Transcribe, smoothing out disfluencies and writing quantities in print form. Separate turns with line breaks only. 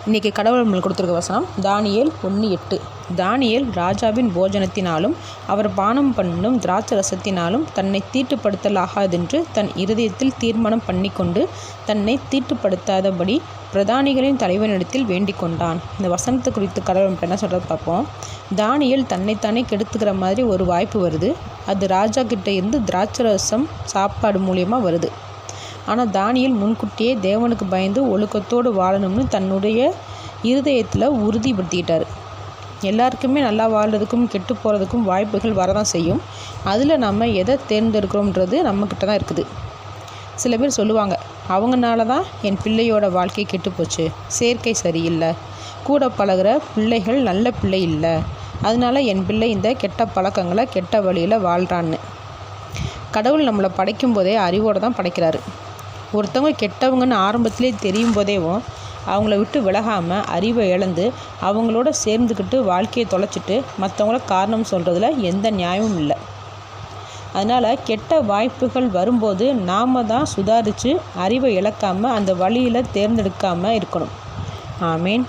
இன்றைக்கி கடவுள் நம்மளுக்கு கொடுத்துருக்க வசனம் தானியேல் 1:8. தானியேல் ராஜாவின் போஜனத்தினாலும் அவர் பானம் பண்ணும் திராட்சை ரசத்தினாலும் தன்னை தீட்டுப்படுத்தலாகாதென்று தன் இருதயத்தில் தீர்மானம் பண்ணிக்கொண்டு தன்னை தீட்டுப்படுத்தாதபடி பிரதானிகளின் தலைவனிடத்தில் வேண்டிக் கொண்டான். இந்த வசனத்தை குறித்து கடவுள் என்ன சொல்கிறது பார்ப்போம். தானியேல் தன்னைத்தானே கெடுத்துக்கிற மாதிரி ஒரு வாய்ப்பு வருது. அது ராஜா கிட்ட இருந்து திராட்சை ரசம் சாப்பாடு மூலியமாக வருது. ஆனால் தானியேல் முன்கூட்டியே தேவனுக்கு பயந்து ஒழுக்கத்தோடு வாழணும்னு தன்னுடைய இருதயத்தில் உறுதிப்படுத்திக்கிட்டார். எல்லாருக்குமே நல்லா வாழ்கிறதுக்கும் கெட்டு போகிறதுக்கும் வாய்ப்புகள் வரதான் செய்யும். அதில் நம்ம எதை தேர்ந்தெடுக்கிறோம்ன்றது நம்மக்கிட்ட தான் இருக்குது. சில பேர் சொல்லுவாங்க, அவங்கனால தான் என் பிள்ளையோட வாழ்க்கை கெட்டு போச்சு, சேர்க்கை சரியில்லை, கூட பழகிற பிள்ளைகள் நல்ல பிள்ளை இல்லை, அதனால என் பிள்ளை இந்த கெட்ட பழக்கங்களை கெட்ட வழியில் வாழ்கிறான்னு. கடவுள் நம்மளை படைக்கும் போதே அறிவோடு தான் படைக்கிறாரு. ஒருத்தவங்க கெட்டவங்கன்னு ஆரம்பத்திலே தெரியும் போதேவும் அவங்கள விட்டு விலகாமல் அறிவை இழந்து அவங்களோட சேர்ந்துக்கிட்டு வாழ்க்கையை தொலைச்சிட்டு மற்றவங்கள காரணம் சொல்கிறதுல எந்த நியாயமும் இல்லை. அதனால் கெட்ட வாய்ப்புகள் வரும்போது நாம் தான் சுதாரித்து அறிவை இழக்காமல் அந்த வழியில் தேர்ந்தெடுக்காமல் இருக்கணும். ஆமேன்.